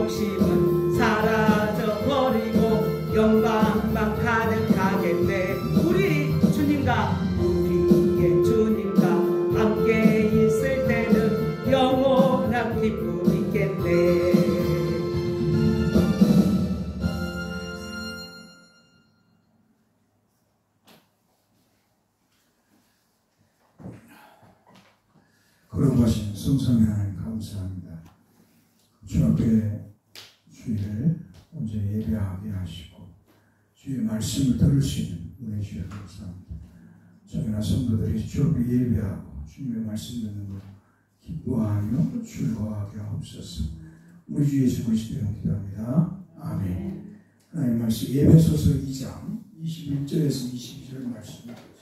욕심은 사라져버리고 영광만 가득하겠네. 우리의 주님과 함께 있을 때는 영원한 기쁨이 있겠네. 거룩하신 성삼위 하나님 감사합니다. 주 앞에 주의 언제 예배하게 하시고 주의 말씀을 들을 수 있는 은혜 주여 감사합니다. 저희나 성도들이 주 앞에 예배하고 주님의 말씀 듣는 것 기뻐하며 즐거워하게 하옵소서. 우리 주 예수 그리스도의 이름으로 기도합니다. 아멘. 하나님 말씀 에베소서 2장 21절에서 22절 말씀입니다.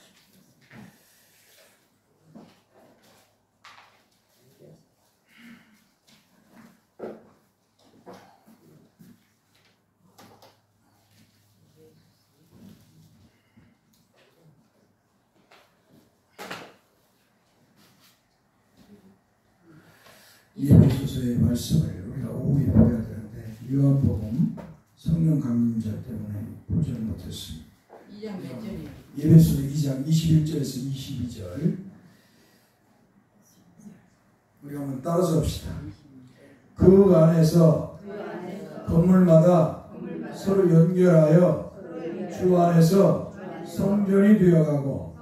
에베소서의 말씀을 우리가 오후에 보여야 되는데 요한복음 성령 감림자 때문에 보지 못했습니다. 2장 몇 절이요? 에베소서 2장 21절에서 22절 우리가 한번 따라서 합시다. 그 안에서 건물마다 서로 연결하여 주 안에서 성전이 되어가고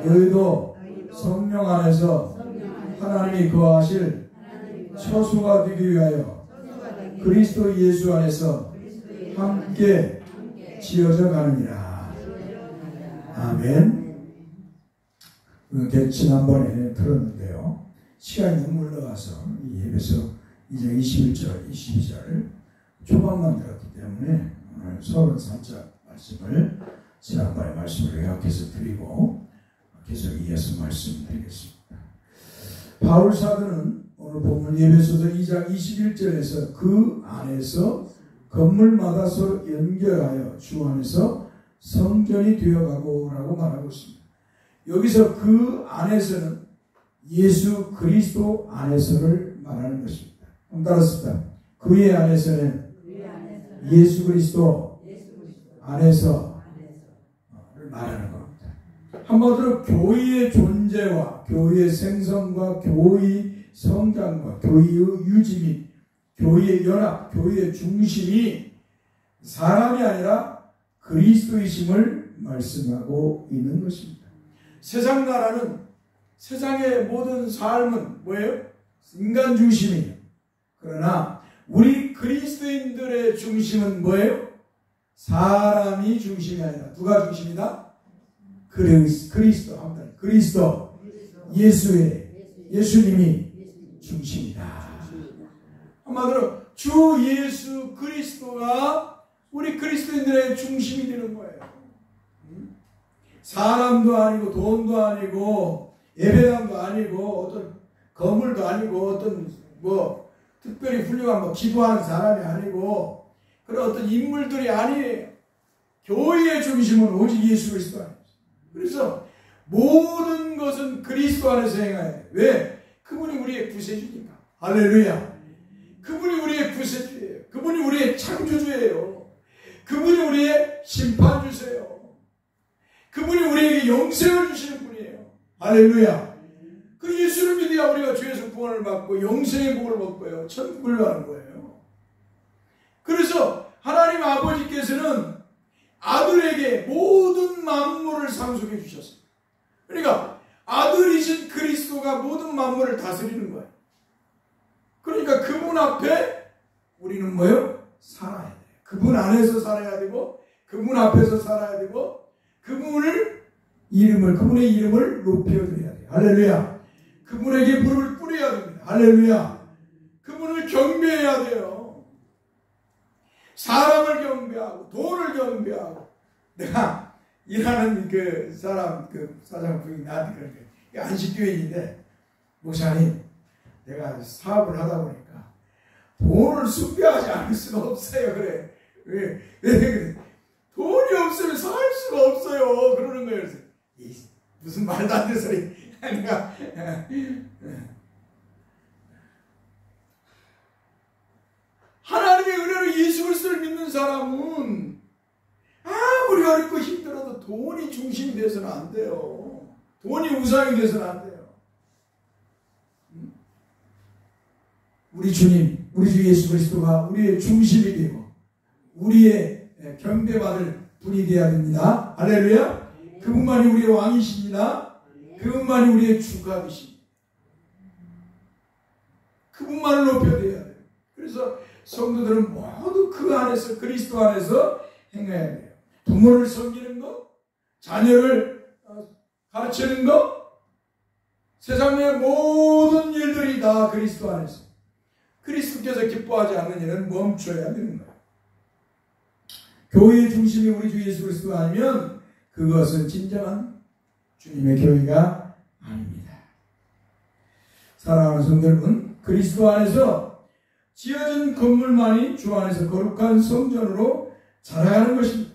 너희도 성령 안에서 하나님이 거하실 처소가 되기 위하여 그리스도 예수 안에서 함께 지어져 가느니라. 아멘. 지난번에 들었는데요. 시간이 너무 흘러가서 이 에베소 2장 21절, 22절 초반만 들었기 때문에 오늘 33절 말씀을 지난번에 말씀을 요약해서 드리고 계속 이어서 말씀드리겠습니다. 바울 사도는 오늘 보면 에베소서 2장 21절에서 그 안에서 건물마다 서로 연결하여 주 안에서 성전이 되어가고 라고 말하고 있습니다. 여기서 그 안에서는 예수 그리스도 안에서를 말하는 것입니다. 따라서 그의 안에서는 예수 그리스도 안에서를 말하는 겁니다. 한마디로 교회의 존재와 교회의 생성과 교회의 성장과 교회의 유지 및 교회의 연합, 교회의 중심이 사람이 아니라 그리스도이심을 말씀하고 있는 것입니다. 세상 나라는 세상의 모든 삶은 뭐예요? 인간 중심이에요. 그러나 우리 그리스도인들의 중심은 뭐예요? 사람이 중심이 아니라 누가 중심이다? 그리스도 합니다. 그리스도 예수님이 중심이다. 한마디로 주 예수 그리스도가 우리 그리스도인들의 중심이 되는 거예요. 사람도 아니고 돈도 아니고 예배당도 아니고 어떤 건물도 아니고 어떤 뭐 특별히 훌륭한 뭐 기도하는 사람이 아니고 그런 어떤 인물들이 아니에요. 교회의 중심은 오직 예수 그리스도 안에서. 그래서 모든 것은 그리스도 안에서 행해야 돼요. 왜? 그분이 우리의 구세주니까. 할렐루야. 그분이 우리의 구세주예요. 그분이 우리의 창조주예요. 그분이 우리의 심판주세요. 그분이 우리에게 영생을 주시는 분이에요. 할렐루야. 그 예수를 믿어야 우리가 죄에서 구원을 받고 영생의 복을 먹고요. 천국을 가는 거예요. 그래서 하나님 아버지께서는 아들에게 모든 만물을 상속해 주셨어요. 그러니까 아들이신 그리스도가 모든 만물을 다스리는 거예요. 그러니까 그분 앞에 우리는 뭐예요? 살아야 돼요. 그분 안에서 살아야 되고 그분 앞에서 살아야 되고 그분의 이름을 높여드려야 돼요. 할렐루야. 그분에게 무릎을 꿇어야 됩니다. 할렐루야. 그분을 경배해야 돼요. 사람을 경배하고 돈을 경배하고. 내가 일하는 그 사람 그 사장 분이 나한테 그런 게 안식교인인데 목사님 내가 사업을 하다 보니까 돈을 숭배하지 않을 수가 없어요. 그래. 왜 그래? 돈이 없으면 살 수가 없어요. 그러는 거예요. 그래서 무슨 말도 안 되는 소리. 내가 하나님 사람은 아무리 어렵고 힘들어도 돈이 중심이 돼서는 안 돼요. 돈이 우상이 돼서는 안 돼요. 우리 주님, 우리 주 예수 그리스도가 우리의 중심이 되고 우리의 경배받을 분이 되어야 됩니다. 할렐루야. 그분만이 우리의 왕이십니다. 그분만이 우리의 주갑이십니다. 그분만을 높여야 돼요. 그래서 성도들은 모두 그 안에서, 그리스도 안에서 행해야 돼요. 부모를 섬기는 것, 자녀를 가르치는 것, 세상의 모든 일들이 다 그리스도 안에서, 그리스도께서 기뻐하지 않는 일은 멈춰야 되는 거예요. 교회의 중심이 우리 주 예수 그리스도가 아니면 그것은 진정한 주님의 교회가 아닙니다. 사랑하는 성도 여러분, 그리스도 안에서 지어진 건물만이 주 안에서 거룩한 성전으로 자라가는 것입니다.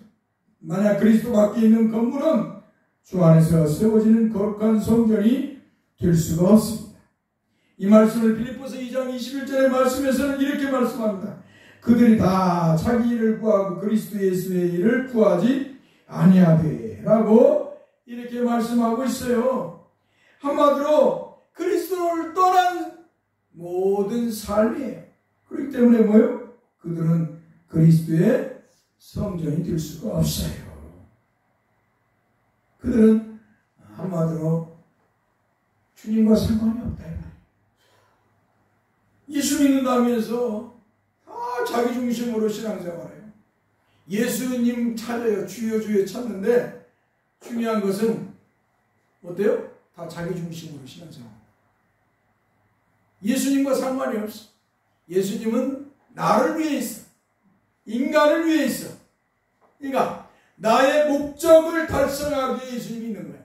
만약 그리스도 밖에 있는 건물은 주 안에서 세워지는 거룩한 성전이 될 수가 없습니다. 이 말씀을 빌립보서 2장 21절의 말씀에서는 이렇게 말씀합니다. 그들이 다 자기 일을 구하고 그리스도 예수의 일을 구하지 아니하되 라고 이렇게 말씀하고 있어요. 한마디로 그리스도를 떠난 모든 삶이에요. 그렇기 때문에 뭐예요? 그들은 그리스도의 성전이 될 수가 없어요. 그들은 한마디로 주님과 상관이 없다. 예수 믿는다면서 다 자기 중심으로 신앙생활해요. 예수님 찾아요. 주여 주여 찾는데 중요한 것은 어때요? 다 자기 중심으로 신앙생활. 예수님과 상관이 없어. 예수님은 나를 위해 있어. 인간을 위해 있어. 그러니까 나의 목적을 달성하기 위해 예수님이 있는 거야.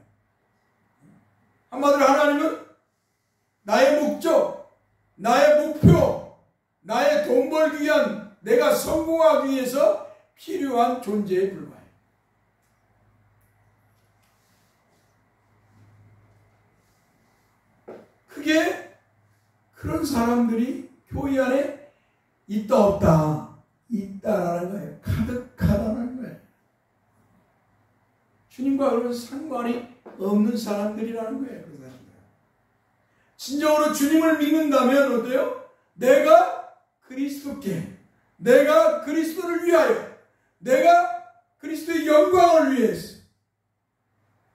한마디로 하나님은 나의 목적, 나의 목표, 나의 돈 벌기 위한, 내가 성공하기 위해서 필요한 존재에 불과해. 그게 그런 사람들이 교회 안에 있다 없다, 있다라는 거예요. 가득하다는 거예요. 주님과 그런 상관이 없는 사람들이라는 거예요. 그 사람들. 진정으로 주님을 믿는다면 어때요? 내가 그리스도께, 내가 그리스도를 위하여, 내가 그리스도의 영광을 위해서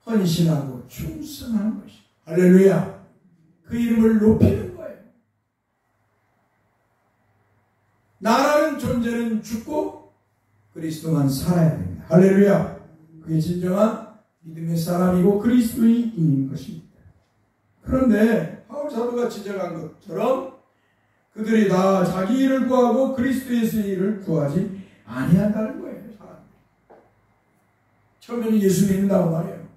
헌신하고 충성하는 것이 할렐루야. 그 이름을 높이는 거예요. 나라는 존재는 죽고 그리스도만 살아야 됩니다. 할렐루야. 그게 진정한 믿음의 사람이고 그리스도인인 것입니다. 그런데 바울 사도가 지적한 것처럼 그들이 다 자기 일을 구하고 그리스도 예수의 일을 구하지 아니한다는 거예요. 사람들이. 처음에는 예수 믿는다고 말해요.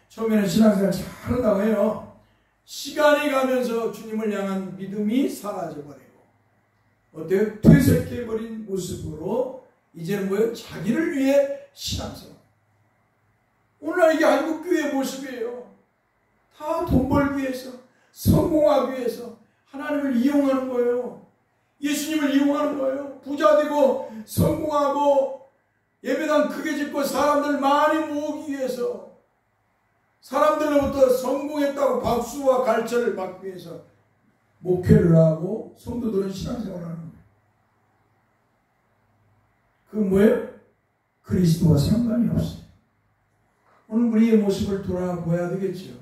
처음에는 신앙생활 잘한다고 해요. 시간이 가면서 주님을 향한 믿음이 사라져버리고 어때요? 퇴색해버린 모습으로 이제는 뭐예요? 자기를 위해 신앙생활. 오늘날 이게 한국교회의 모습이에요. 다 돈 벌기 위해서, 성공하기 위해서 하나님을 이용하는 거예요. 예수님을 이용하는 거예요. 부자 되고 성공하고 예배당 크게 짓고 사람들 많이 모으기 위해서, 사람들로부터 성공했다고 박수와 갈채를 받기 위해서 목회를 하고 성도들은 신앙생활을 하는 거예요. 그건 뭐예요? 그리스도와 상관이 없어요. 오늘 우리의 모습을 돌아보아야 되겠죠.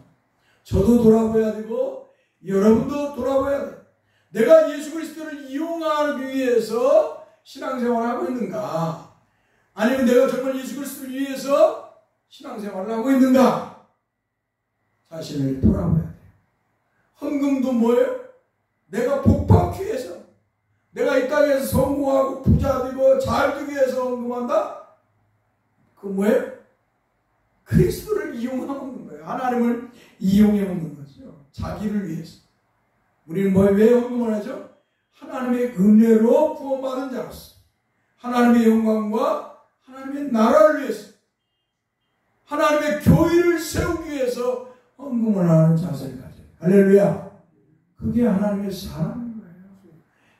저도 돌아봐야 되고 여러분도 돌아봐야 돼요. 내가 예수 그리스도를 이용하기 위해서 신앙생활을 하고 있는가? 아니면 내가 정말 예수 그리스도를 위해서 신앙생활을 하고 있는가? 자신을 돌아봐야 돼요. 헌금도 뭐예요? 내가 복받기 위해서, 내가 이 땅에서 성공하고 부자 되고 잘 되기 위해서 헌금한다? 그건 뭐예요? 그리스도를 이용하는 거예요. 하나님을 이용해 먹는 거죠. 자기를 위해서. 우리는 왜 헌금을 하죠? 하나님의 은혜로 구원받은 자로서, 하나님의 영광과 하나님의 나라를 위해서, 하나님의 교회를 세우기 위해서 헌금을 하는 자세를 가져요. 할렐루야. 그게 하나님의 사랑인 거예요.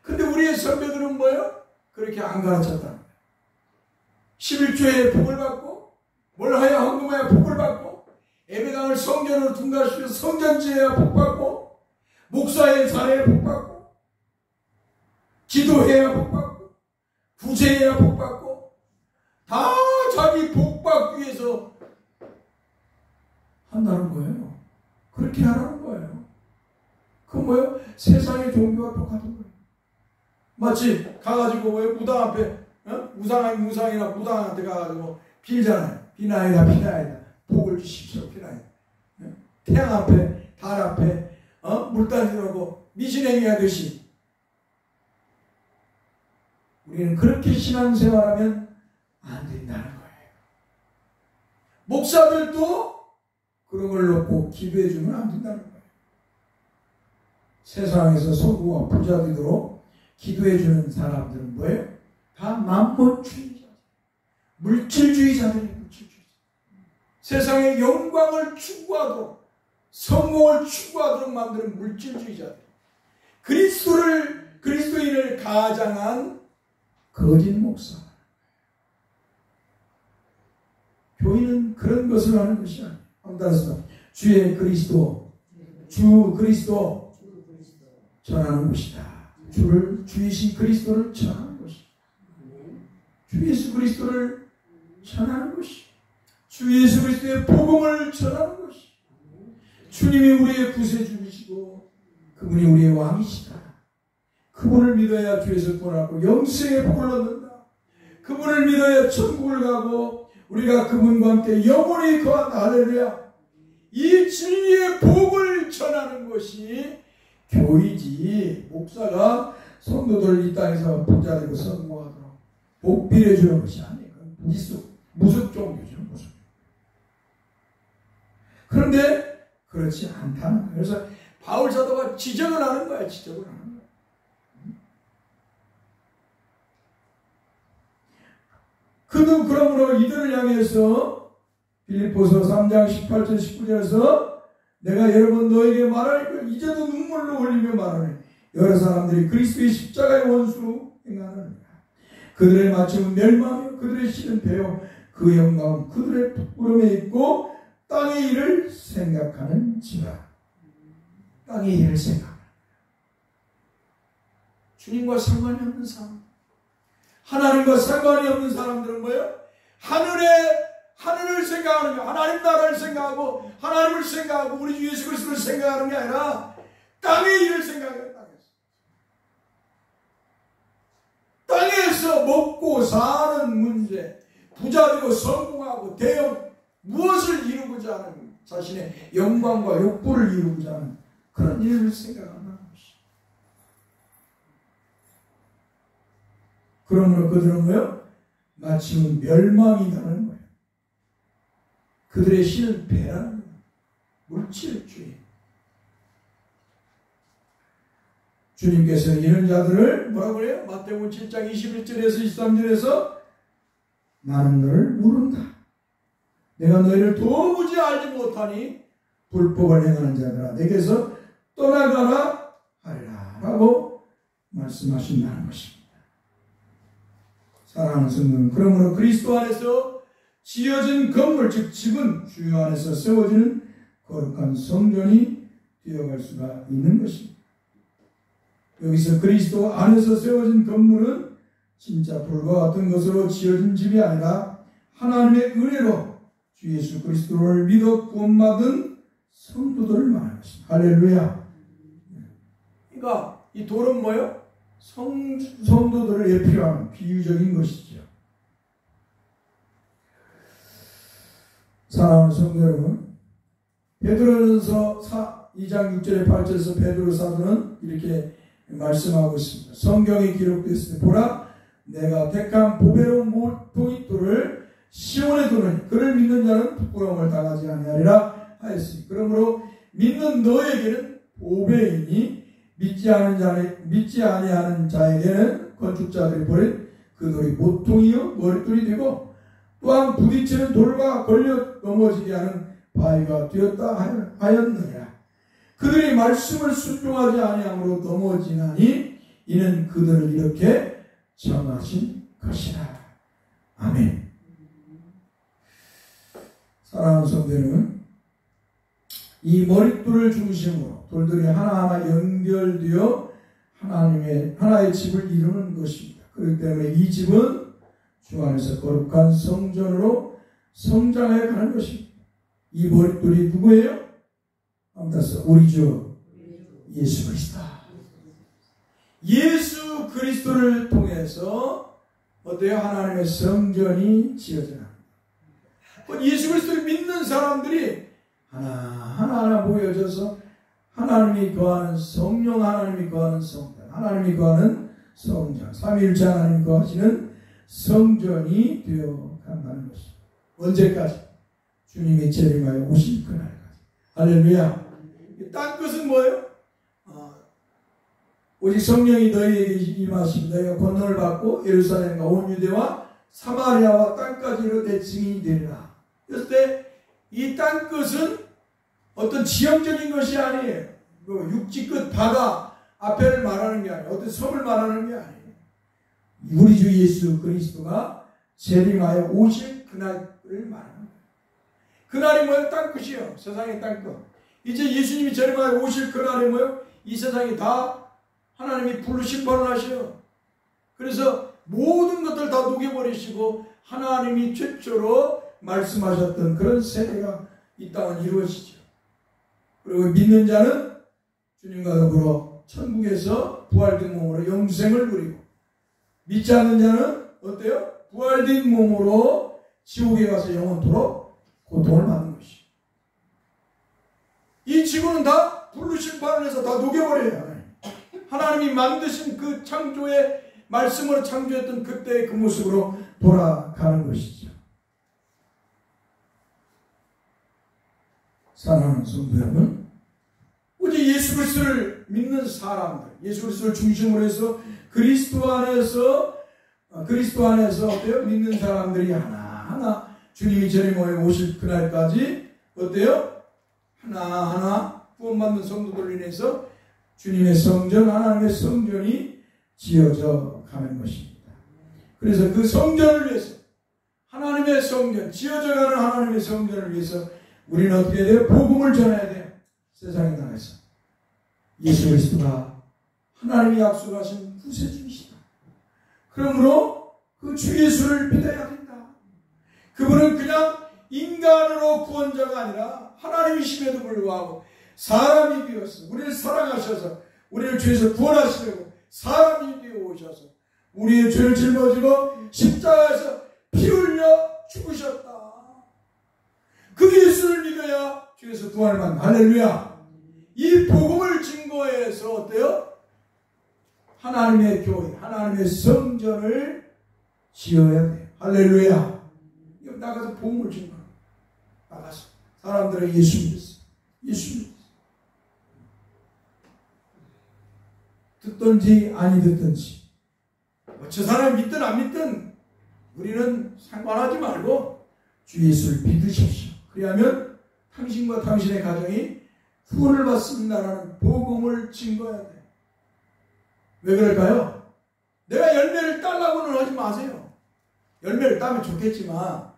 근데 우리의 선배들은 뭐예요? 그렇게 안 가르쳤다는 거예요. 11조에 복을 받고, 뭘 하여 헌금하여 복을 받고, 예배당을 성전으로 둔갑시켜 성전지어야 복 받고, 목사의 자리에 복 받고, 기도해야 복 받고, 구제해야 복 받고, 다 자기 복 받기 위해서 한다는 거예요. 그렇게 하라는 거예요. 그건 뭐예요? 세상의 종교와 똑같은 거예요. 마치 가가지고 왜 무당 앞에, 무상이나 무당한테 가가지고 빌잖아요. 비나이다 복을 주십시오. 비나이다. 태양 앞에, 달 앞에 물 던지라고 미신행위 하듯이 우리는 그렇게 신앙생활하면 안 된다는 거예요. 목사들도 그런 걸 놓고 기도해주면 안 된다는 거예요. 세상에서 성부와 부자 되도록 기도해주는 사람들은 뭐예요? 다 만몬주의자, 물질주의자들이에요. 물질주의자. 세상의 영광을 추구하도록, 성공을 추구하도록 만드는 물질주의자들, 그리스도인을 가장한 거짓 목사. 교인은 그런 것을 하는 것이 아니에요. 따라서 주의 그리스도, 주 그리스도 전하는 것이다. 주이신 그리스도를 전하는 것이다. 주 예수 그리스도를 전하는 것이다. 주 예수 그리스도의 복음을 전하는 것이다. 주님이 우리의 구세주이시고 그분이 우리의 왕이시다. 그분을 믿어야 주에서 구원하고 영생의 복을 얻는다. 그분을 믿어야 천국을 가고 우리가 그분과 함께 영원히 거한다. 할렐루야. 이 진리의 복을 전하는 것이 교이지, 목사가 성도들 이 땅에서 부자되고 성공하도록 복 빌어주는 것이 아니에요. 무속 종교죠. 무속. 그런데 그렇지 않다는 거예요. 그래서 바울 사도가 지적을 하는 거야. 지적을 하는 거야. 그도 그러므로 이들을 향해서 빌립보서 3장 18절 19절에서 내가 여러 번 너에게 말하니까 이제도 눈물로 흘리며 말하네. 여러 사람들이 그리스도의 십자가의 원수로 행하느니라. 그들의 마침은 멸망이요 그들의 씨는 배요 그 영광은 그들의 부끄러움에 있고 땅의 일을 생각하는지라. 땅의 일을 생각하는 주님과 상관이 없는 사람, 하나님과 상관이 없는 사람들은 뭐예요? 하늘을 생각하는 거예요. 하나님 나라를 생각하고 하나님을 생각하고 우리 주 예수 그리스도를 생각하는 게 아니라 땅의 일을 생각해요. 땅에서 먹고 사는 문제, 부자되고 성공하고 대형 무엇을 이루고자 하는 자신의 영광과 욕구를 이루고자 하는 그런 일을 생각하는 것이. 그러므로 그들은 뭐예요? 마침은 멸망이라는 거예요. 그들의 신은 배라는 거예요. 물질주의. 주님께서 이런 자들을 뭐라고 그래요? 마태복음 7장 21절에서 23절에서 나는 너를 모른다. 내가 너희를 도무지 알지 못하니 불법을 행하는 자들아 내게서 떠나가라 하리라 라고 말씀하신다는 것입니다. 사랑하는 성도는 그러므로 그리스도 안에서 지어진 건물 즉 집은 주 안에서 세워지는 거룩한 성전이 되어갈 수가 있는 것입니다. 여기서 그리스도 안에서 세워진 건물은 진짜 불과 같은 것으로 지어진 집이 아니라 하나님의 은혜로 주 예수 그리스도를 믿어 구원받은 성도들을 말하는 것입니다. 할렐루야. 그러니까 이 돌은 뭐예요? 성도들을 예표하는 비유적인 것이죠. 사랑하는 성도 여러분, 베드로전서 2장 6절에 8절에서 베드로 사도는 이렇게 말씀하고 있습니다. 성경에 기록되었을 때 보라 내가 택한 보배로운 모퉁이돌을 시온에 두느니 그를 믿는 자는 부끄러움을 당하지 아니하리라 하였으니 그러므로 믿는 너에게는 보배이니 믿지 아니하는 자에게는 건축자들이 버린 그 돌이 모퉁이요 머릿돌이 되고 또한 부딪히는 돌과 걸려 넘어지게 하는 바위가 되었다 하였느니라. 그들이 말씀을 순종하지 아니함으로 넘어지나니 이는 그들을 이렇게 정하신 것이라. 아멘. 사랑하는 성도 여러분, 이 머릿돌을 중심으로 돌들이 하나하나 연결되어 하나의 집을 이루는 것입니다. 그렇기 때문에 이 집은 주 안에서 거룩한 성전으로 성장해 가는 것입니다. 이 머릿돌이 누구예요? 아무튼 우리 주 예수 그리스도. 예수 그리스도를 통해서 어때요? 하나님의 성전이 지어져 나갑니다. 예수 그리스도를 믿는 사람들이 하나하나 모여져서 하나님이 거하는 성령, 하나님이 거하는 성전, 하나님이 거하는 성전, 삼위일체 하나님이 거하시는 성전이 되어 간다는 것입니다. 언제까지? 주님이 재림하여 오실 그날까지. 할렐루야. 딴 것은 뭐예요? 오직 성령이 너희에게 임하시고 너희가 권능을 받고 예루살렘과 온 유대와 사마리아와 땅까지로 내 증인이 되리라. 그랬을 때 이 딴 것은 어떤 지형적인 것이 아니에요. 육지 끝 바다 앞에를 말하는 게 아니에요. 어떤 섬을 말하는 게 아니에요. 우리 주 예수 그리스도가 재림하여 오실 그날을 말하는 거예요. 그날이 뭐예요? 땅끝이요. 세상의 땅끝. 이제 예수님이 재림하여 오실 그날이 뭐예요? 이 세상이 다 하나님이 불로 심판을 하셔요. 그래서 모든 것들 다 녹여버리시고 하나님이 최초로 말씀하셨던 그런 세대가 이 땅은 이루어지죠. 그리고 믿는 자는 주님과 더불어 천국에서 부활된 몸으로 영생을 누리고, 믿지 않는 자는 어때요? 부활된 몸으로 지옥에 가서 영원토록 고통을 받는 것이죠. 이 지구는 다 불로 심판을 해서 다 녹여버려요. 하나님이 만드신 그 창조의 말씀으로 창조했던 그때의 그 모습으로 돌아가는 것이죠. 사랑하는 성도 여러분, 오직 예수 그리스도를 믿는 사람들, 예수 그리스도를 중심으로 해서 그리스도 안에서 어때요? 믿는 사람들이 하나하나 주님이 재림하여 오실 그날까지 어때요? 하나하나 구원받는 성도들로 인해서 주님의 성전, 하나님의 성전이 지어져 가는 것입니다. 그래서 그 성전을 위해서, 하나님의 성전, 지어져가는 하나님의 성전을 위해서 우리는 어떻게 해야 돼요? 복음을 전해야 돼요. 세상에 나가서. 예수 그리스도가 하나님이 약속하신 구세주이시다. 그러므로 그 주 예수를 믿어야 된다. 그분은 그냥 인간으로 구원자가 아니라 하나님이심에도 불구하고 사람이 되어서 우리를 사랑하셔서 우리를 죄에서 구원하시려고 사람이 되어 오셔서 우리의 죄를 짊어지고 십자가에서 피 흘려 죽으셨다. 그 예수를 믿어야 죄에서 구원을 받는. 할렐루야. 이 복음을 증거해서 어때요? 하나님의 교회, 하나님의 성전을 지어야 돼요. 할렐루야. 나가서 복음을 증거합니다. 나가서 사람들은 예수 믿었어. 예수 믿었어. 듣든지 아니 듣든지 저 사람이 믿든 안 믿든 우리는 상관하지 말고 주 예수를 믿으십시오. 그리하면 당신과 당신의 가정이 구원을 받습니다라는 복음을 증거해야 돼요. 왜 그럴까요? 내가 열매를 따려고는 하지 마세요. 열매를 따면 좋겠지만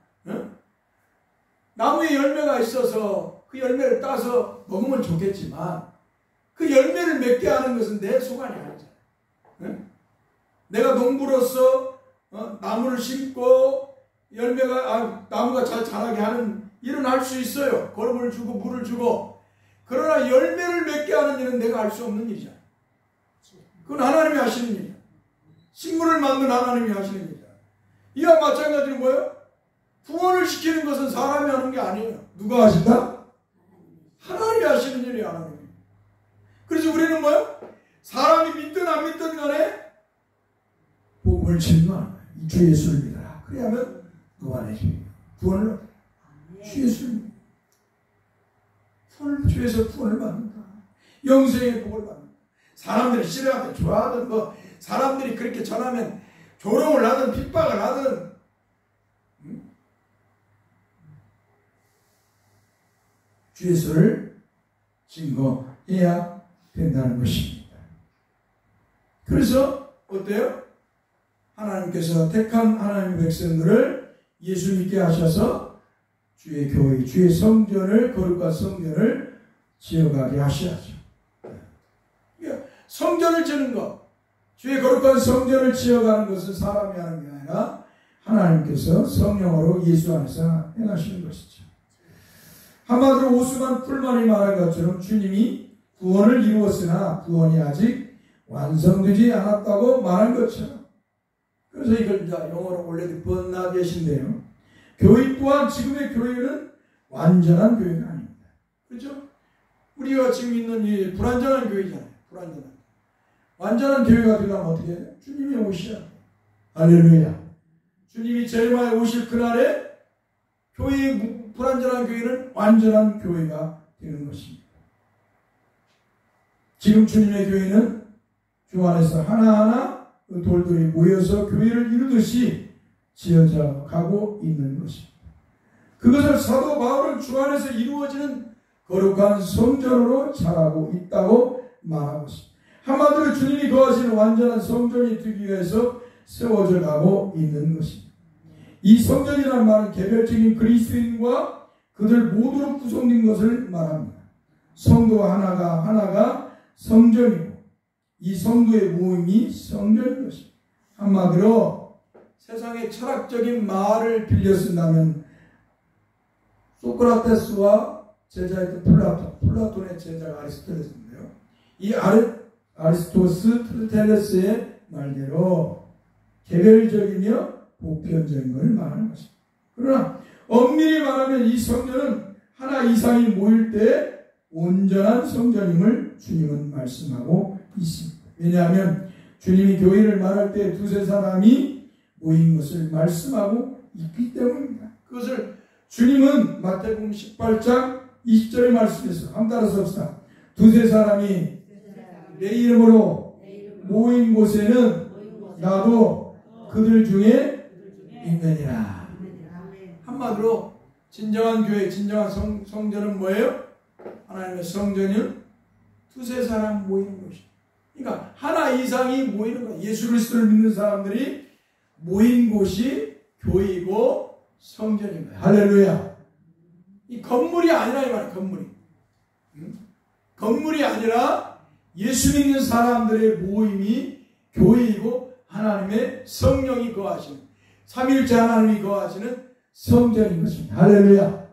나무에 열매가 있어서 그 열매를 따서 먹으면 좋겠지만 그 열매를 맺게 하는 것은 내 소관이 아니잖아요. 내가 농부로서 나무를 심고 나무가 잘 자라게 하는 일은 할 수 있어요. 거름을 주고 물을 주고. 그러나 열매를 맺게 하는 일은 내가 할 수 없는 일이잖아요. 그건 하나님이 하시는 일이야. 식물을 만든 하나님이 하시는 일이야. 이와 마찬가지로 뭐예요? 구원을 시키는 것은 사람이 하는 게 아니에요. 누가 하신다? 하나님이 하시는 일이에요. 하나님이. 그래서 우리는 뭐예요? 사람이 믿든 안 믿든 간에 복음을 증거하는 거예요. 이 주 예수를 믿어라. 그래야면 구원의 구원을 얻어요. 주 예수를 주에서 구원을 받는다. 영생의 복을 받는다. 사람들이 싫어하든 좋아하든 사람들이 그렇게 전하면 조롱을 하든 핍박을 하든 주 예수를 증거해야 된다는 것입니다. 그래서 어때요? 하나님께서 택한 하나님의 백성들을 예수 믿게 하셔서 주의 교회, 주의 성전을, 거룩한 성전을 지어가게 하셔야죠. 그러니까 성전을 지는 것, 주의 거룩한 성전을 지어가는 것은 사람이 하는 게 아니라 하나님께서 성령으로 예수 안에서 행하시는 것이죠. 한마디로 오수만 풀만이 말한 것처럼 주님이 구원을 이루었으나 구원이 아직 완성되지 않았다고 말한 것처럼, 그래서 이걸 이제 영어로 원래도 번나게신데요. 교회 또한 지금의 교회는 완전한 교회가 아닙니다. 그렇죠? 우리가 지금 있는 이 불완전한 교회잖아요. 불완전한. 완전한 교회가 되려면 어떻게 해요? 주님이 오셔야 돼요. 할렐루야. 주님이 제일마에 오실 그날에 교회, 불완전한 교회는 완전한 교회가 되는 것입니다. 지금 주님의 교회는 주 안에서 하나하나 돌돌이 모여서 교회를 이루듯이 지어져 가고 있는 것입니다. 그것을 사도 바울은 주 안에서 이루어지는 거룩한 성전으로 자라고 있다고 말하고 있습니다. 한마디로 주님이 거하시는 완전한 성전이 되기 위해서 세워져 가고 있는 것입니다. 이 성전이라는 말은 개별적인 그리스도인과 그들 모두로 구성된 것을 말합니다. 성도 하나가 성전이고 이 성도의 모임이 성전인 것입니다. 한마디로 세상의 철학적인 말을 빌려 쓴다면 소크라테스와 제자였던 플라톤의 제자가 아리스토텔레스인데요. 이 아리스토텔레스의 말대로 개별적이며 보편적인 걸 말하는 것입니다. 그러나 엄밀히 말하면 이 성전은 하나 이상이 모일 때 온전한 성전임을 주님은 말씀하고 있습니다. 왜냐하면 주님이 교회를 말할 때 두세 사람이 모인 것을 말씀하고 있기 때문입니다. 그것을 주님은 마태복음 18장 20절의 말씀에서 한번 따라서 합시다. 두세 사람이 내 이름으로 모인 곳에는 나도 그들 중에 있느니라. 한마디로 진정한 교회, 진정한 성전은 뭐예요? 하나님의 성전은 두세 사람 모이는 것이에요. 그러니까 하나 이상이 모이는 거예요. 예수 그리스도를 믿는 사람들이 모인 곳이 교회이고 성전인 거예요. 할렐루야. 이 건물이 아니라 이 말이에요. 건물이. 건물이 아니라 예수 믿는 사람들의 모임이 교회이고 하나님의 성령이 거하시는, 삼위일체 하나님이 거하시는 성전인 것입니다. 할렐루야.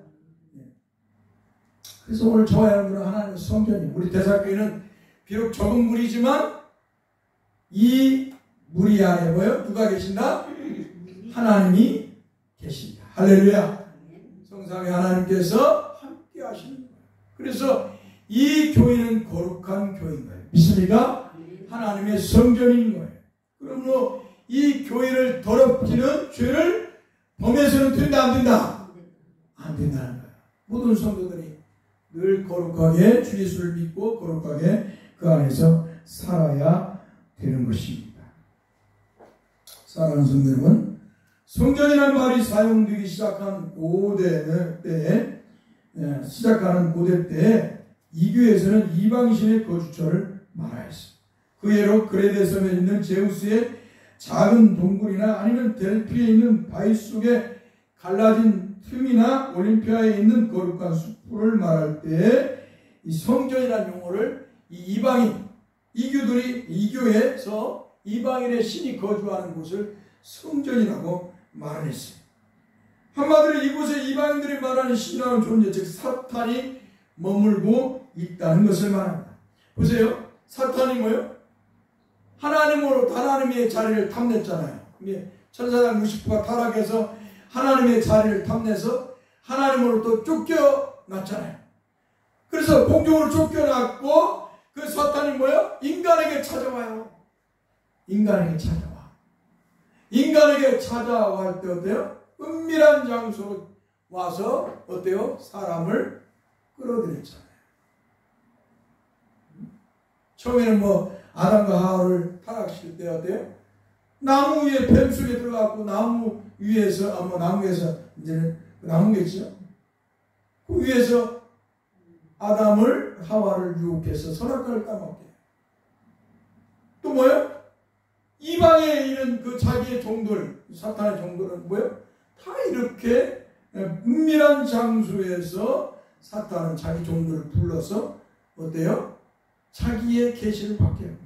그래서 오늘 저와 여러분은 하나님의 성전입니다. 우리 대사교회는 비록 적은 무리지만 이 무리 안에 뭐예요? 누가 계신다? 하나님이 계십니다. 할렐루야. 성삼위 하나님께서 함께 하시는 거예요. 그래서 이 교회는 거룩한 교회인 거예요. 믿습니까? 하나님의 성전인 거예요. 그러므로 이 교회를 더럽히는 죄를 범해서는 된다, 안 된다? 안 된다는 거예요. 모든 성도들이 늘 거룩하게 주 예수를 믿고 거룩하게 그 안에서 살아야 되는 것입니다. 사랑하는 성도 여러분, 성전이라는 말이 사용되기 시작한 고대 때에 이 교회에서는 이방신의 거주처를 말하였습니다. 그 예로 그레데 섬에 있는 제우스의 작은 동굴이나 아니면 델피에 있는 바위 속에 갈라진 틈이나 올림피아에 있는 거룩한 숲을 말할 때 이 성전이라는 용어를 이 이방인, 이교들이 이 교회에서 이방인의 신이 거주하는 곳을 성전이라고 말을 했어요. 한마디로 이곳에 이방인들이 말하는 신이라는 존재, 즉 사탄이 머물고 있다는 것을 말합니다. 보세요. 사탄이 뭐예요? 하나님으로 하나님의 자리를 탐냈잖아요. 천사장 루시퍼가 타락해서 하나님의 자리를 탐내서 하나님으로부터 쫓겨났잖아요. 그래서 공중으로 쫓겨났고 그 사탄이 뭐예요? 인간에게 찾아와요. 인간에게 찾아와. 인간에게 찾아와 할 때 어때요? 은밀한 장소로 와서 어때요? 사람을 끌어들였잖아요. 처음에는 아담과 하와를 타락시킬 때 어때요? 나무 위에 뱀 속에 들어가고 나무 위에서 나무에서 이제는 나무겠죠. 그 위에서 아담을 하와를 유혹해서 선악과를 따먹게. 또 뭐예요? 이방에 있는 그 자기의 종들, 사탄의 종들은 뭐예요? 다 이렇게 은밀한 장소에서 사탄은 자기 종들을 불러서 어때요? 자기의 계시를 받게 합니다.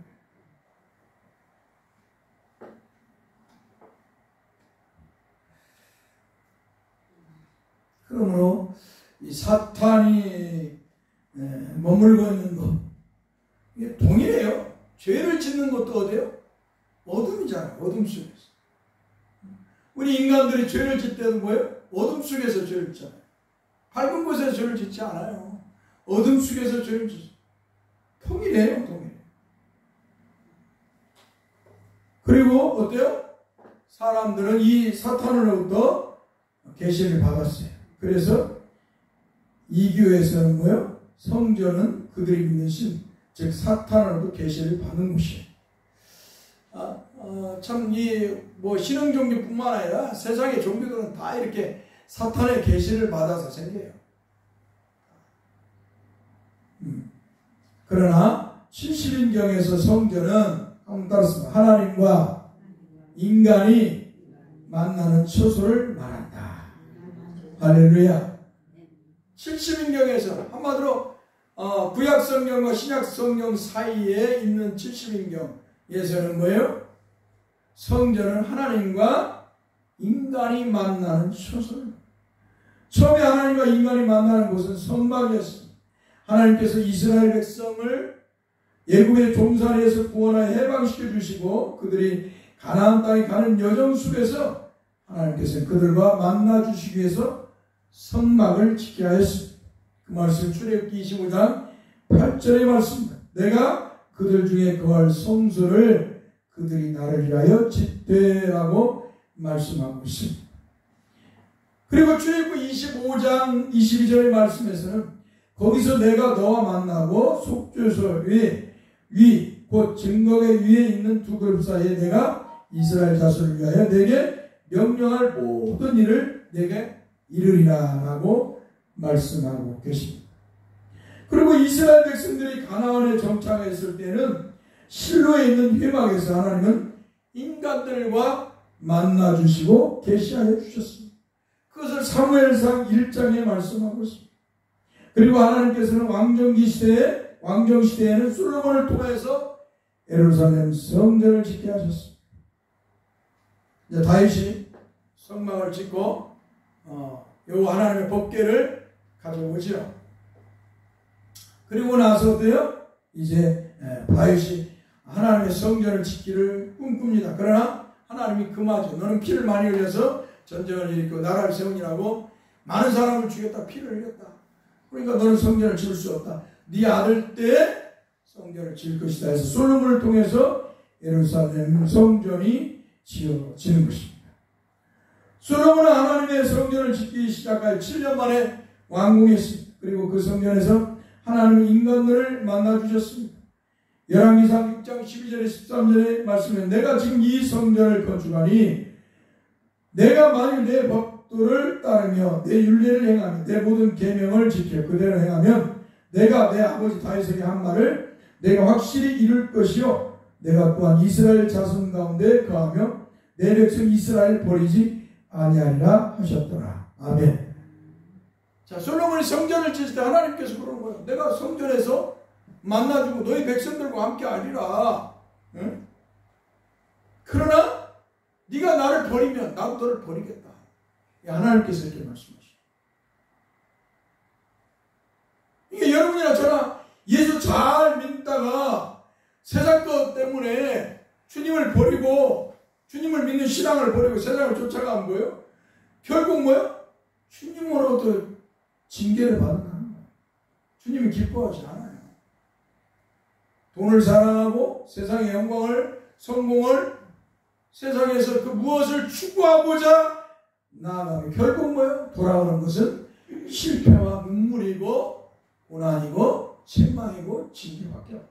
그러므로 이 사탄이 머물고 있는 것, 이게 동일해요. 죄를 짓는 것도 어디요? 어둠이잖아요. 어둠 속에서. 우리 인간들이 죄를 짓을 때는 뭐예요? 어둠 속에서 죄를 짓잖아요. 밝은 곳에서 죄를 짓지 않아요. 어둠 속에서 죄를 짓어요. 통일해요. 통일해. 그리고 어때요? 사람들은 이 사탄으로부터 계시를 받았어요. 그래서 이 교회에서는 뭐예요? 성전은 그들이 믿는 신, 즉 사탄으로부터 계시를 받는 곳이에요. 참 신흥 종교뿐만 아니라 세상의 종교들은 다 이렇게 사탄의 계시를 받아서 생겨요. 그러나 70인경에서 성전은 한번 따랐습니다. 하나님과 인간이 만나는 처소를 말한다. 할렐루야. 70인경에서 한마디로 구약성경과 신약성경 사이에 있는 70인경에서는 뭐예요? 성전은 하나님과 인간이 만나는 처소를. 처음에 하나님과 인간이 만나는 곳은 성막이었습니다. 하나님께서 이스라엘 백성을 애굽의 종살이에서 구원하여 해방시켜 주시고 그들이 가나안 땅에 가는 여정 속에서 하나님께서 그들과 만나 주시기 위해서 성막을 짓게 하였습니다. 그 말씀 출애굽기 25장 8절의 말씀입니다. 내가 그들 중에 거할 성소를 그들이 나를 위하여 짓되라고 말씀하고 있습니다. 그리고 출애굽기 25장 22절의 말씀에서는 거기서 내가 너와 만나고 속죄소 위 곧 증거의 위에 있는 두 그룹 사이에 내가 이스라엘 자손을 위하여 내게 명령할 모든 일을 내게 이르리라 라고 말씀하고 계십니다. 그리고 이스라엘 백성들이 가나안에 정착했을 때는 실로에 있는 회막에서 하나님은 인간들과 만나주시고 계시하여 주셨습니다. 그것을 사무엘상 1장에 말씀하고 있습니다. 그리고 하나님께서는 왕정시대에는 솔로몬을 통해서 예루살렘 성전을 짓게 하셨습니다. 이제 다윗이 성막을 짓고 요 하나님의 법궤를 가져오죠. 그리고 나서도요, 이제 다윗이 하나님의 성전을 짓기를 꿈꿉니다. 그러나 하나님이 금하죠. 너는 피를 많이 흘려서 전쟁을 일으키고 나라를 세우니라고 많은 사람을 죽였다. 피를 흘렸다. 그러니까 너는 성전을 지을 수 없다. 네 아들 때 성전을 지을 것이다 해서 솔로몬을 통해서 예루살렘 성전이 지어지는 것입니다. 솔로몬은 하나님의 성전을 짓기 시작할 7년 만에 완공했습니다. 그리고 그 성전에서 하나님은 인간들을 만나주셨습니다. 열왕기상 6장 12절에 13절의 말씀에 내가 지금 이 성전을 건축하니 내가 만일 내 법도를 따르며 내 율례를 행하며 내 모든 계명을 지켜 그대로 행하면 내가 내 아버지 다윗에게 한 말을 내가 확실히 이룰 것이요 내가 또한 이스라엘 자손 가운데 거하며 내 백성 이스라엘 버리지 아니하리라 하셨더라. 아멘. 자, 솔로몬이 성전을 짓을 때 하나님께서 그러는 거예요. 내가 성전에서 만나주고 너희 백성들과 함께 하리라. 응? 그러나 네가 나를 버리면 나도 너를 버리겠다. 하나님께서 이렇게 말씀하시죠. 이게 여러분이나 저나 예수 잘 믿다가 세상 것 때문에 주님을 버리고 주님을 믿는 신앙을 버리고 세상을 쫓아가는 거예요. 결국 뭐예요? 주님으로부터 징계를 받는 거예요. 주님이 기뻐하지 않아요. 돈을 사랑하고 세상의 영광을, 성공을 세상에서 그 무엇을 추구하고자 나아가면 결국 뭐예요? 돌아오는 것은 실패와 눈물이고 고난이고 책망이고 징계밖에 없다.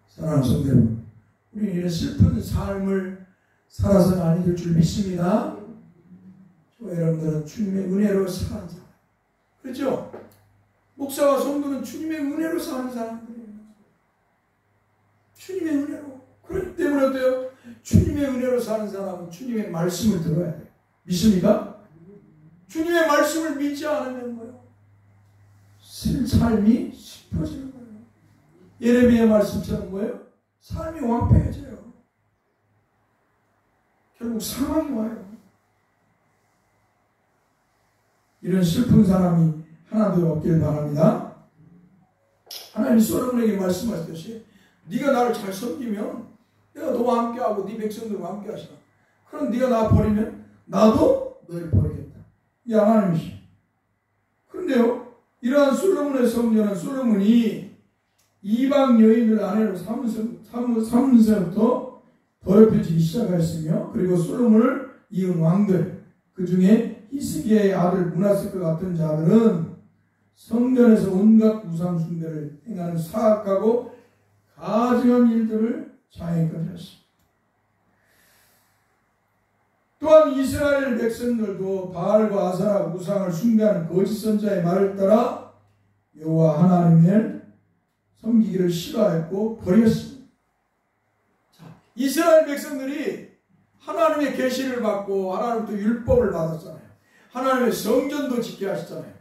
사랑하는 성도 여러분, 우리는 이런 슬픈 삶을 살아서는 아니 될 줄 믿습니다. 여러분들은 주님의 은혜로 사는 사람. 그렇죠? 목사와 성도는 주님의 은혜로 사는 사람들이에요. 주님의 은혜로. 그렇기 때문에 어때요? 주님의 은혜로 사는 사람은 주님의 말씀을 들어야 돼요. 믿습니까? 주님의 말씀을 믿지 않으면 뭐예요? 삶이 슬퍼지는 거예요. 예레미야 말씀처럼 뭐예요? 삶이 황폐해져요. 결국 사망이 와요. 이런 슬픈 사람이 하나도 없길 바랍니다. 하나님 솔로몬에게 말씀하셨듯이 네가 나를 잘 섬기면 내가 너와 함께하고 네 백성들과 함께 하시라. 그럼 네가 나 버리면 나도 너를 버리겠다. 이 하나님이시죠. 그런데요, 이러한 솔로몬의 성전은 솔로몬이 이방 여인을 아내로 삼으면서부터 더럽혀지기 시작하였으며, 그리고 솔로몬을 이은 왕들, 그 중에 히스기야의 아들 므낫세과 같은 자들은 성전에서 온갖 우상 숭배를 행하는 사악하고 가증한 일들을 자행까지 했습니다. 또한 이스라엘 백성들도 바알과 아사라 우상을 숭배하는 거짓 선자의 말을 따라 여호와 하나님을 섬기기를 싫어했고 버렸습니다. 자, 이스라엘 백성들이 하나님의 계시를 받고 하나님부터 율법을 받았잖아요. 하나님의 성전도 짓게 하셨잖아요.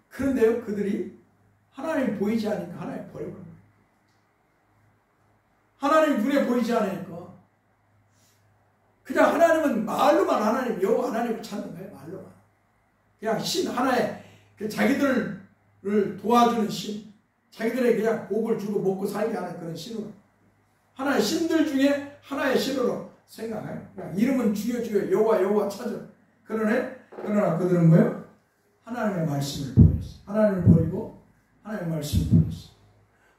그런데요, 그들이 하나님 보이지 않으니까 하나님 버려버린 거예요. 하나님 눈에 보이지 않으니까 그냥 하나님은 말로만 하나님, 여호와 하나님을 찾는 거예요. 말로만. 그냥 신 하나의 자기들을 도와주는 신, 자기들의 그냥 복을 주고 먹고 살게 하는 그런 신으로, 하나의 신들 중에 하나의 신으로 생각해요. 그냥 이름은 주여 여호와 찾아. 그러나 그들은 뭐예요? 하나님의 말씀을 버렸어요. 하나님을 버리고 하나님의 말씀을 버렸어요.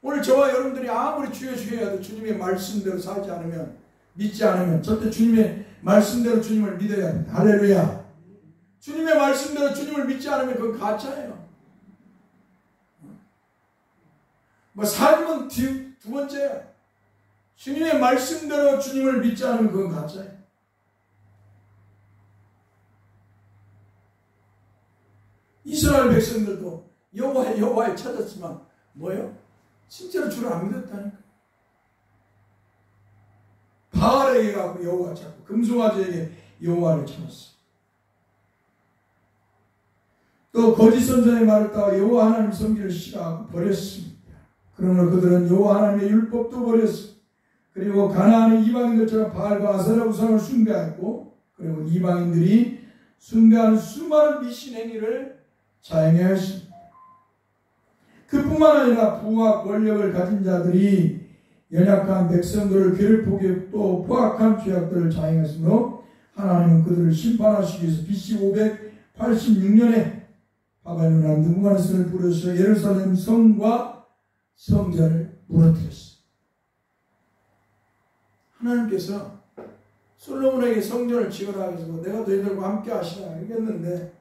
오늘 저와 여러분들이 아무리 주여 해도 주님의 말씀대로 살지 않으면, 믿지 않으면 절대 주님의 말씀대로 주님을 믿어야 합니다. 할렐루야. 주님의 말씀대로 주님을 믿지 않으면 그건 가짜예요. 뭐 삶은 두 번째야. 주님의 말씀대로 주님을 믿지 않으면 그건 가짜예요. 이스라엘 백성들도 여호와를 찾았지만 뭐예요? 진짜로 주를 안 믿었다니까. 바알에게 가고 여호와 찾고 금송아지에게 여호와를 찾았어. 또 거짓 선자의 말을 따라 여호와 하나님 섬기를 싫어하고 버렸습니다. 그러므로 그들은 여호와 하나님의 율법도 버렸습니다. 그리고 가나안의 이방인들처럼 바알과 아세라 우상을 숭배하였고, 그리고 이방인들이 숭배하는 수많은 미신 행위를 자행하였습니다. 그뿐만 아니라 부와 권력을 가진 자들이 연약한 백성들을 괴롭히고 또 포악한 죄악들을 자행했으므로 하나님은 그들을 심판하시기 위해서 BC 586년에 바벨론 느부갓네살을 부르셔서 예루살렘 성과 성전을 무너뜨렸어요. 하나님께서 솔로몬에게 성전을 지으라 해서 내가 너희들과 함께 하시라 했는데,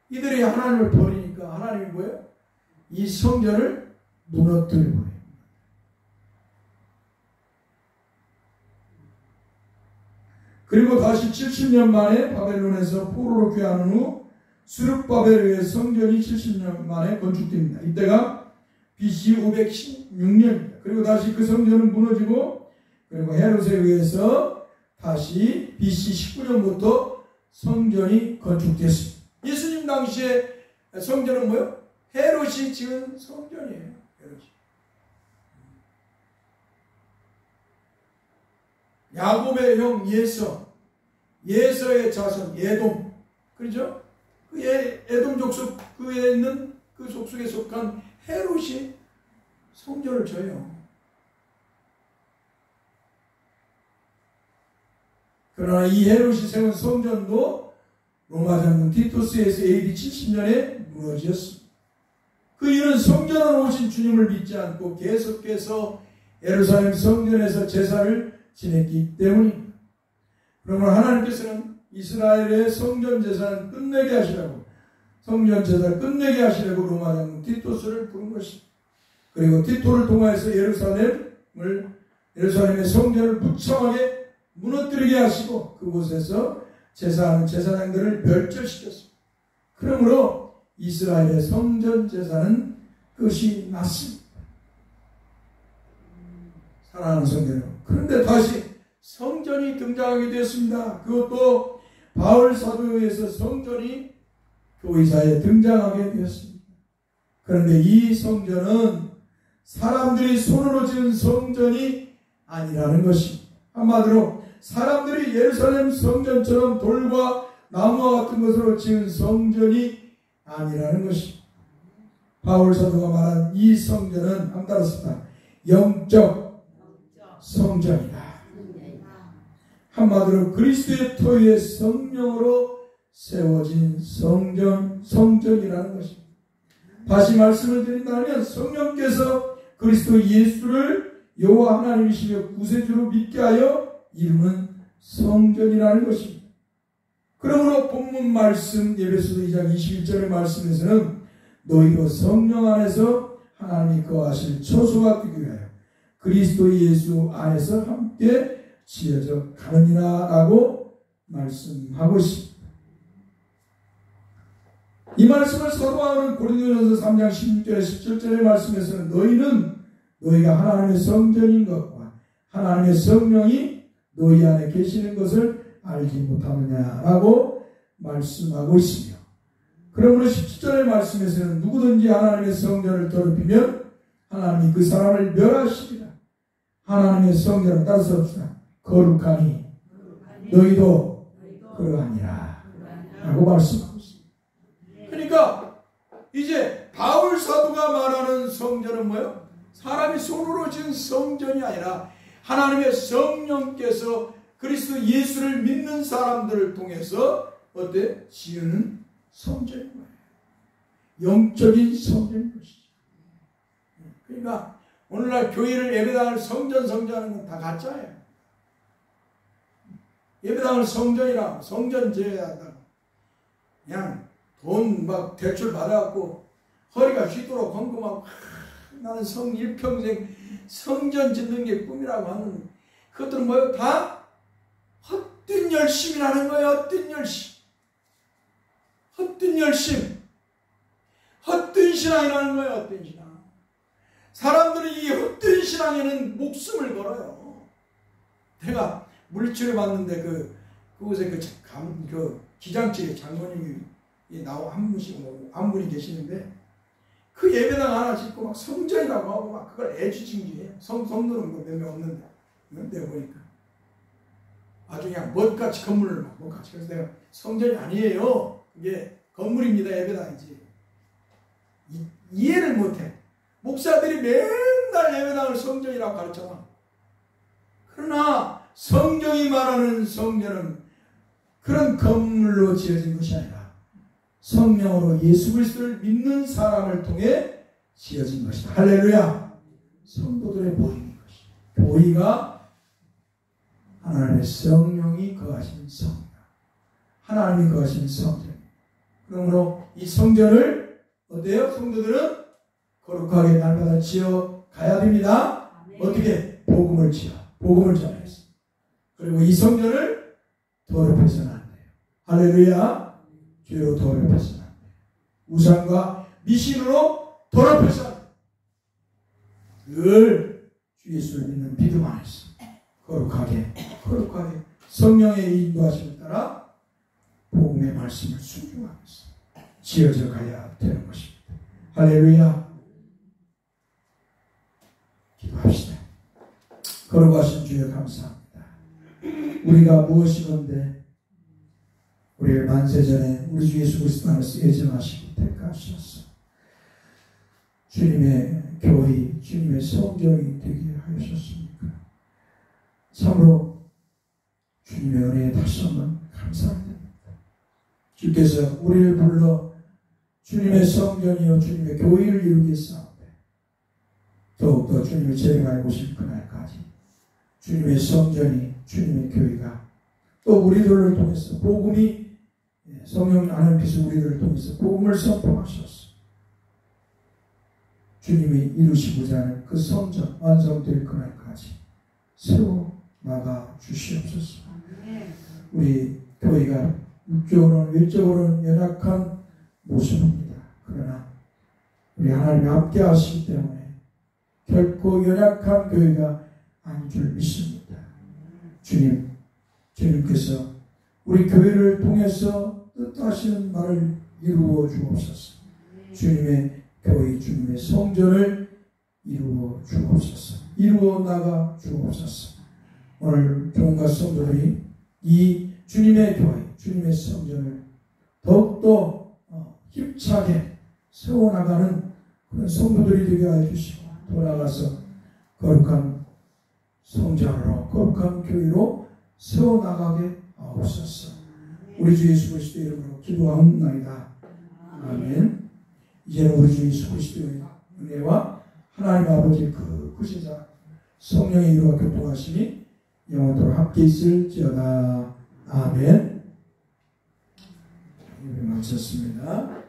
이들이 하나님을 버리니까 하나님이 뭐예요? 이 성전을 무너뜨려버려요. 그리고 다시 70년 만에 바벨론에서 포로로 귀환한 후 수르바벨에 의해 성전이 70년 만에 건축됩니다. 이때가 BC 516년입니다. 그리고 다시 그 성전은 무너지고, 그리고 헤롯에 의해서 다시 BC 19년부터 성전이 건축됐습니다. 예수님 당시에 성전은 뭐예요? 헤롯이 지은 성전이에요. 헤롯이. 야곱의 형 예서의 자손 예돔, 그렇죠? 그 에돔 족속 그에 있는 그 족속에 속한 헤롯이 성전을 져요. 그러나 이 헤롯이 세운 성전도 로마 장군 티토스에서 AD 70년에 무너졌습니다. 그 이유는 성전에 오신 주님을 믿지 않고 계속해서 예루살렘 성전에서 제사를 지냈기 때문입니다. 그러면 하나님께서는 이스라엘의 성전 제사를 끝내게 하시라고, 성전 제사를 끝내게 하시라고 로마 장군 티토스를 부른 것입니다. 그리고 티토를 통하여서 예루살렘의 성전을 무참하게 무너뜨리게 하시고 그곳에서 제사하는 제사장들을 멸절시켰습니다. 그러므로 이스라엘의 성전 제사는 끝이 났습니다. 사랑하는 성도 여러분, 그런데 다시 성전이 등장하게 되었습니다. 그것도 바울 사도에 의해서 성전이 교회사에 등장하게 되었습니다. 그런데 이 성전은 사람들이 손으로 지은 성전이 아니라는 것입니다. 한마디로 사람들이 예루살렘 성전처럼 돌과 나무와 같은 것으로 지은 성전이 아니라는 것입니다. 바울 사도가 말한 이 성전은 한번 따라습니다. 영적 성전이다. 한마디로 그리스도의 토유의 성령으로 세워진 성전이라는 것입니다. 다시 말씀을 드린다면 성령께서 그리스도 예수를 여호와 하나님이시며 구세주로 믿게 하여 이루는 성전이라는 것입니다. 그러므로 본문 말씀 에베소서 2장 21절의 말씀에서는 너희도 성령 안에서 하나님이 거하실 처소가 되기 위하여 그리스도 예수 안에서 함께 지어져 가느니라 라고 말씀하고 있습니다. 이 말씀을 서도하는 고린도전서 3장 16절에 17절의 말씀에서는 너희는 너희가 하나님의 성전인 것과 하나님의 성령이 너희 안에 계시는 것을 알지 못하느냐라고 말씀하고 있으며, 그러므로 17절의 말씀에서는 누구든지 하나님의 성전을 더럽히면 하나님이 그 사람을 멸하시리라. 하나님의 성전을 따라서 합시다. 거룩하니 너희도 그러하니라 라고 말씀하고 있습니다. 그러니까 이제 바울 사도가 말하는 성전은 뭐예요? 사람이 손으로 지은 성전이 아니라 하나님의 성령께서 그리스도 예수를 믿는 사람들을 통해서 어때? 지으는 성전인 거예요. 영적인 성전인 것이죠. 그러니까 오늘날 교회를 예배당을 성전하는 건 다 가짜예요. 예배당을 성전이라 성전 제외한다. 그냥 돈 막 대출 받아갖고 허리가 휘도록 헌금하고 나는 일평생 성전 짓는 게 꿈이라고 하는 그것들은 뭐예요? 다 헛된 열심이라는 거예요. 헛된 열심. 헛된 열심. 헛된 신앙이라는 거예요. 헛된 신앙. 사람들이 이 헛된 신앙에는 목숨을 걸어요. 내가 물질을 받는데 그곳에 그 기장집에 장로님이 한 분이 계시는데 그 예배당 하나 짓고 막 성전이라고 하고 막 그걸 애지중지해요. 성도는 뭐 몇 명 없는데. 내가 보니까 아주 그냥 멋같이 건물을 막 멋같이. 그래서 내가 성전이 아니에요. 이게 건물입니다. 예배당이지. 이해를 못해. 목사들이 맨날 예배당을 성전이라고 가르쳐놔. 그러나 성경이 말하는 성전은 그런 건물로 지어진 것이 아니라 성령으로 예수 그리스도를 믿는 사람을 통해 지어진 것이다. 할렐루야. 성도들의 보임인 것이다. 보이가 하나님의 성령이 거하신 성전, 하나님이 거하신 성전. 그러므로 이 성전을 어때요? 성도들은 거룩하게 날마다 지어 가야 됩니다. 어떻게? 복음을 전해서. 그리고 이 성전을 더럽혀서는 안 돼요. 할렐루야. 죄로 더럽혀서는 안 돼요. 우상과 미신으로 더럽혀서는 안 돼요. 늘 주 예수를 믿는 믿음 안에서 거룩하게 성령의 인도하심을 따라 복음의 말씀을 순종하면서 지어져 가야 되는 것입니다. 할렐루야. 기도합시다. 거룩하신 주여 감사합니다. 우리가 무엇이건데 우리를 만세전에 우리 주 예수 그리스도 안에서 예정하시고 택하셨어. 주님의 교회, 주님의 성전이 되게 하셨습니까? 참으로 주님의 은혜에 다시 한번 감사합니다. 주께서 우리를 불러 주님의 성전이요 주님의 교회를 이루기 싸우되 더욱더 주님을 재림하고 싶은 그날까지 주님의 성전이 주님의 교회가 또 우리들을 통해서 복음이 성령 하나님께서 우리들을 통해서 복음을 선포하셨어. 주님이 이루시고자 하는 그 성전 완성될 그날까지 세워 나가 주시옵소서. 우리 교회가 육적으로는 외적으로는 연약한 모습입니다. 그러나 우리 하나님이 함께 하시기 때문에 결코 연약한 교회가 아닌 줄 믿습니다. 주님께서 우리 교회를 통해서 뜻하시는 말을 이루어 주옵소서. 주님의 교회, 주님의 성전을 이루어 주옵소서. 이루어 나가 주옵소서. 오늘 종과 성도들이 이 주님의 교회, 주님의 성전을 더욱더 힘차게 세워나가는 그런 성도들이 되게 하여 주시고, 돌아가서 거룩한 성전으로, 거룩한 교회로 세워나가게 하옵소서. 우리 주 예수 그리스도의 이름으로 기도하옵나이다. 아멘. 이제는 우리 주 예수 그리스도의 은혜와 하나님 아버지의 그 구세자 성령의 이루와 교통하심이 영원토록 함께 있을지어다. 아멘. 예배 마쳤습니다.